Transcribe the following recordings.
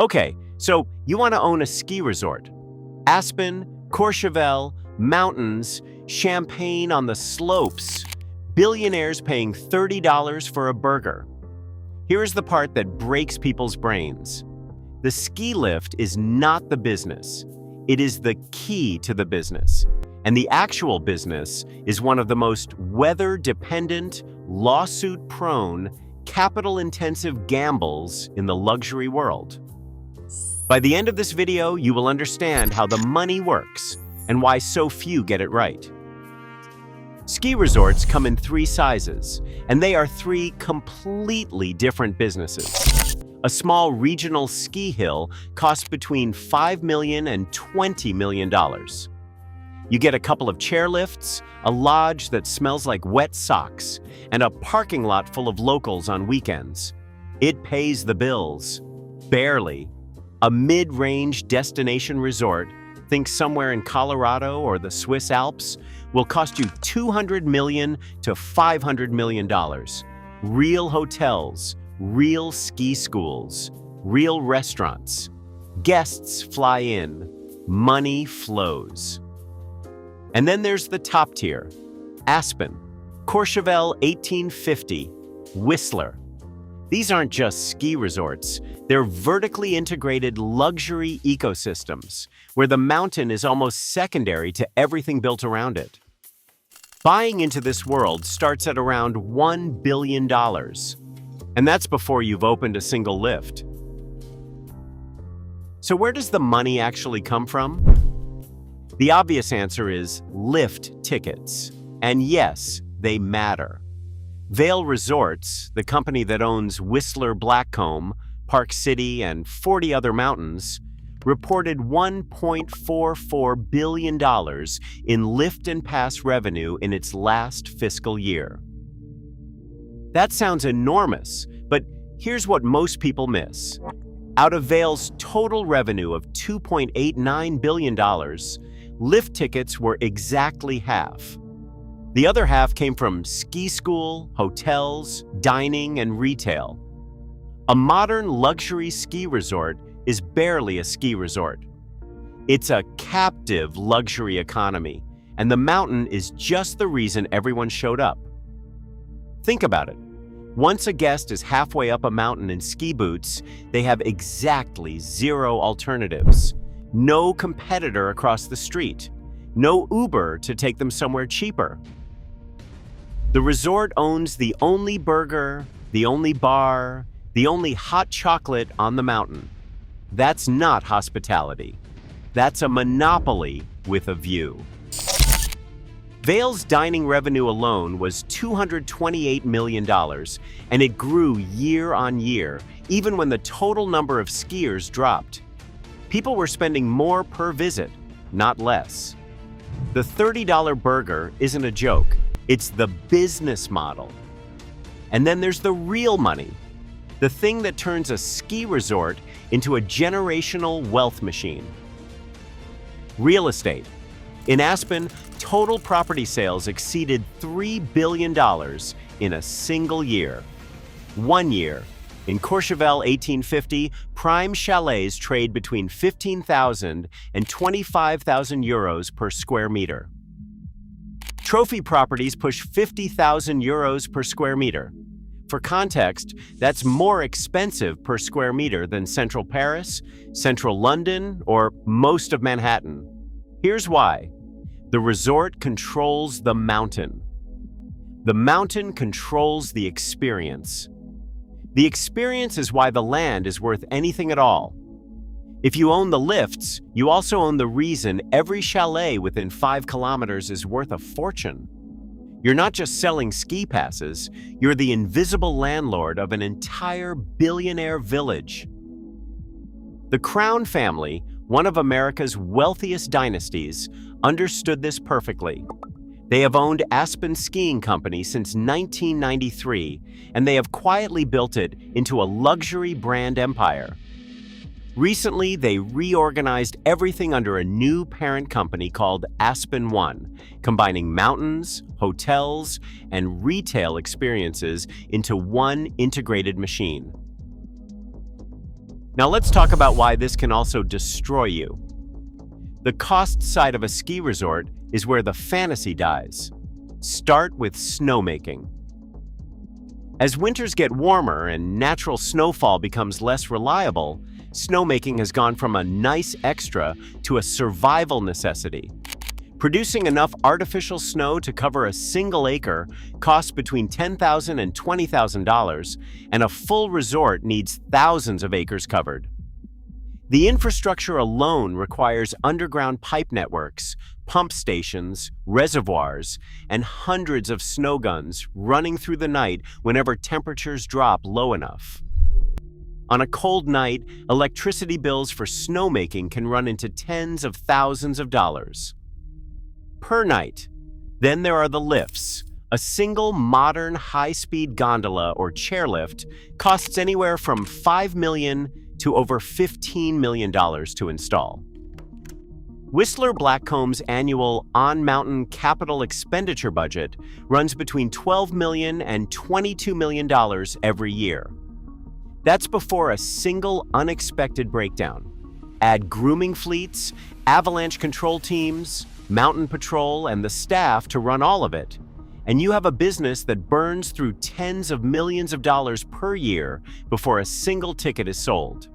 Okay, so you want to own a ski resort. Aspen, Courchevel, mountains, champagne on the slopes, billionaires paying $30 for a burger. Here's the part that breaks people's brains. The ski lift is not the business. It is the key to the business. And the actual business is one of the most weather-dependent, lawsuit-prone, capital-intensive gambles in the luxury world. By the end of this video, you will understand how the money works and why so few get it right. Ski resorts come in three sizes, and they are three completely different businesses. A small regional ski hill costs between $5 million and $20 million. You get a couple of chairlifts, a lodge that smells like wet socks, and a parking lot full of locals on weekends. It pays the bills. Barely. A mid-range destination resort, think somewhere in Colorado or the Swiss Alps, will cost you $200 million to $500 million. Real hotels, real ski schools, real restaurants. Guests fly in, money flows. And then there's the top tier: Aspen, Courchevel 1850, Whistler. These aren't just ski resorts, they're vertically integrated luxury ecosystems where the mountain is almost secondary to everything built around it. Buying into this world starts at around $1 billion, and that's before you've opened a single lift. So where does the money actually come from? The obvious answer is lift tickets. And yes, they matter. Vail Resorts, the company that owns Whistler Blackcomb, Park City, and 40 other mountains, reported $1.44 billion in lift and pass revenue in its last fiscal year. That sounds enormous, but here's what most people miss. Out of Vail's total revenue of $2.89 billion, lift tickets were exactly half. The other half came from ski school, hotels, dining, and retail. A modern luxury ski resort is barely a ski resort. It's a captive luxury economy, and the mountain is just the reason everyone showed up. Think about it. Once a guest is halfway up a mountain in ski boots, they have exactly zero alternatives. No competitor across the street. No Uber to take them somewhere cheaper. The resort owns the only burger, the only bar, the only hot chocolate on the mountain. That's not hospitality. That's a monopoly with a view. Vail's dining revenue alone was $228 million, and it grew year on year, even when the total number of skiers dropped. People were spending more per visit, not less. The $30 burger isn't a joke. It's the business model. And then there's the real money, the thing that turns a ski resort into a generational wealth machine. Real estate. In Aspen, total property sales exceeded $3 billion in a single year. 1 year. In Courchevel 1850, prime chalets trade between 15,000 and 25,000 euros per square meter. Trophy properties push 50,000 euros per square meter. For context, that's more expensive per square meter than central Paris, central London, or most of Manhattan. Here's why. The resort controls the mountain. The mountain controls the experience. The experience is why the land is worth anything at all. If you own the lifts, you also own the reason every chalet within 5 kilometers is worth a fortune. You're not just selling ski passes, you're the invisible landlord of an entire billionaire village. The Crown family, one of America's wealthiest dynasties, understood this perfectly. They have owned Aspen Skiing Company since 1993, and they have quietly built it into a luxury brand empire. Recently, they reorganized everything under a new parent company called Aspen One, combining mountains, hotels, and retail experiences into one integrated machine. Now let's talk about why this can also destroy you. The cost side of a ski resort is where the fantasy dies. Start with snowmaking. As winters get warmer and natural snowfall becomes less reliable, snowmaking has gone from a nice extra to a survival necessity. Producing enough artificial snow to cover a single acre costs between $10,000 and $20,000, and a full resort needs thousands of acres covered. The infrastructure alone requires underground pipe networks, pump stations, reservoirs, and hundreds of snow guns running through the night whenever temperatures drop low enough. On a cold night, electricity bills for snowmaking can run into tens of thousands of dollars per night. Then there are the lifts. A single modern high-speed gondola or chairlift costs anywhere from $5 million to over $15 million to install. Whistler Blackcomb's annual on-mountain capital expenditure budget runs between $12 million and $22 million every year. That's before a single unexpected breakdown. Add grooming fleets, avalanche control teams, mountain patrol, and the staff to run all of it, and you have a business that burns through tens of millions of dollars per year before a single ticket is sold.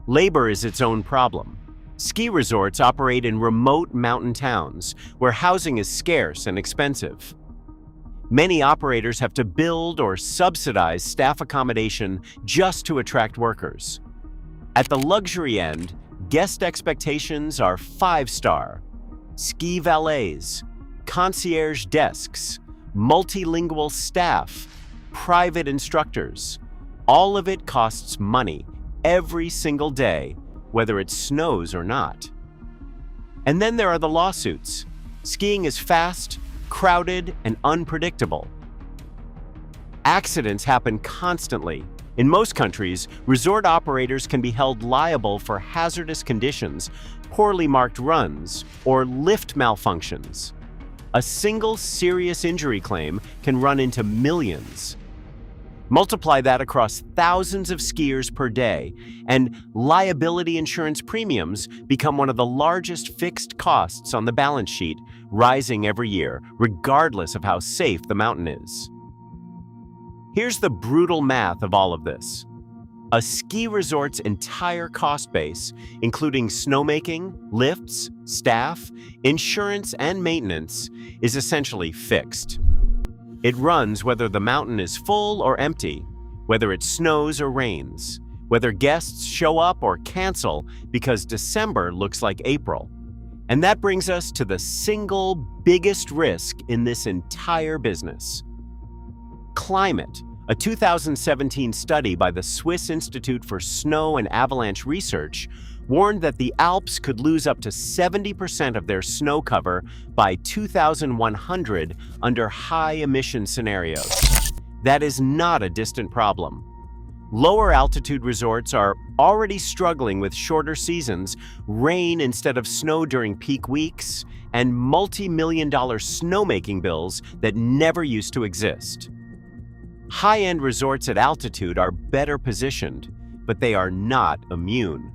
Labor is its own problem. Ski resorts operate in remote mountain towns where housing is scarce and expensive. Many operators have to build or subsidize staff accommodation just to attract workers. At the luxury end, guest expectations are 5-star. Ski valets, concierge desks, multilingual staff, private instructors. All of it costs money every single day, whether it snows or not. And then there are the lawsuits. Skiing is fast, crowded, and unpredictable. Accidents happen constantly. In most countries, resort operators can be held liable for hazardous conditions, poorly marked runs, or lift malfunctions. A single serious injury claim can run into millions. Multiply that across thousands of skiers per day, and liability insurance premiums become one of the largest fixed costs on the balance sheet, rising every year, regardless of how safe the mountain is. Here's the brutal math of all of this. A ski resort's entire cost base, including snowmaking, lifts, staff, insurance, and maintenance, is essentially fixed. It runs whether the mountain is full or empty, whether it snows or rains, whether guests show up or cancel because December looks like April. And that brings us to the single biggest risk in this entire business: climate. A 2017 study by the Swiss Institute for Snow and Avalanche Research warned that the Alps could lose up to 70% of their snow cover by 2100 under high-emission scenarios. That is not a distant problem. Lower altitude resorts are already struggling with shorter seasons, rain instead of snow during peak weeks, and multi-million-dollar snowmaking bills that never used to exist. High-end resorts at altitude are better positioned, but they are not immune.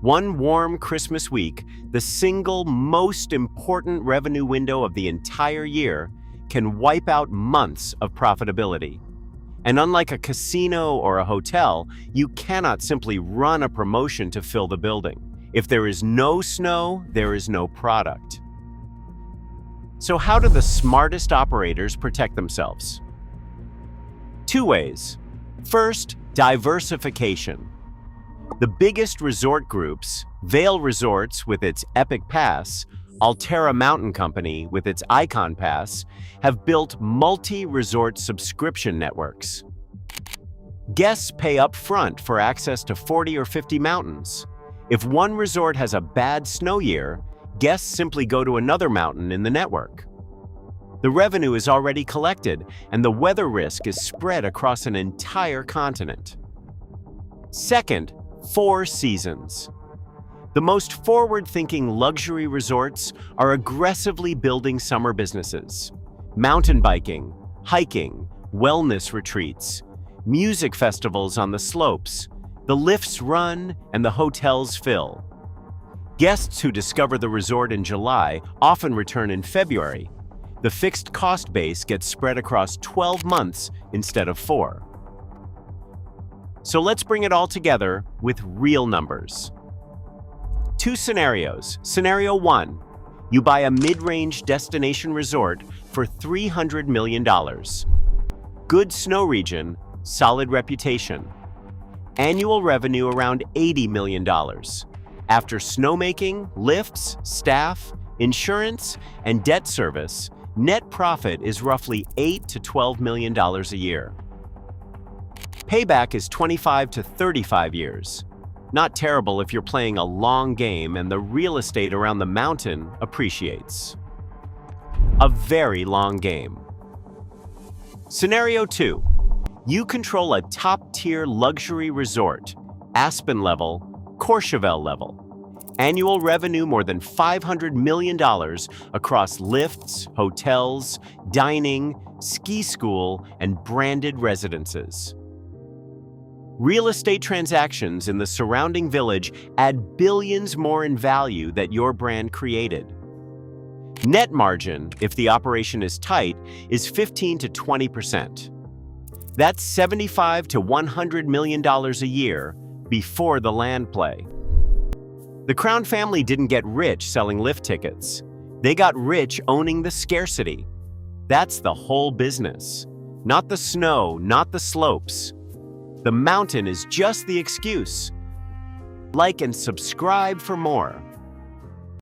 One warm Christmas week, the single most important revenue window of the entire year, can wipe out months of profitability. And unlike a casino or a hotel, you cannot simply run a promotion to fill the building. If there is no snow, there is no product. So how do the smartest operators protect themselves? 2 ways. First, diversification. The biggest resort groups, Vail Resorts with its Epic Pass, Alterra Mountain Company with its Icon Pass, have built multi-resort subscription networks. Guests pay up front for access to 40 or 50 mountains. If one resort has a bad snow year, guests simply go to another mountain in the network. The revenue is already collected, and the weather risk is spread across an entire continent. Second, 4 seasons. The most forward-thinking luxury resorts are aggressively building summer businesses. Mountain biking, hiking, wellness retreats, music festivals on the slopes, The lifts run and the hotels fill. Guests who discover the resort in July often return in February. The fixed cost base gets spread across 12 months instead of 4. So let's bring it all together with real numbers. 2 scenarios. Scenario 1, you buy a mid-range destination resort for $300 million. Good snow region, solid reputation. Annual revenue around $80 million. After snowmaking, lifts, staff, insurance, and debt service, net profit is roughly $8 to $12 million a year. Payback is 25 to 35 years. Not terrible if you're playing a long game and the real estate around the mountain appreciates. A very long game. Scenario 2. You control a top-tier luxury resort, Aspen level, Courchevel level. Annual revenue more than $500 million across lifts, hotels, dining, ski school, and branded residences. Real estate transactions in the surrounding village add billions more in value that your brand created. Net margin, if the operation is tight, is 15 to 20%. That's $75 to $100 million a year before the land play. The Crown family didn't get rich selling lift tickets. They got rich owning the scarcity. That's the whole business. Not the snow, not the slopes. The mountain is just the excuse. Like and subscribe for more.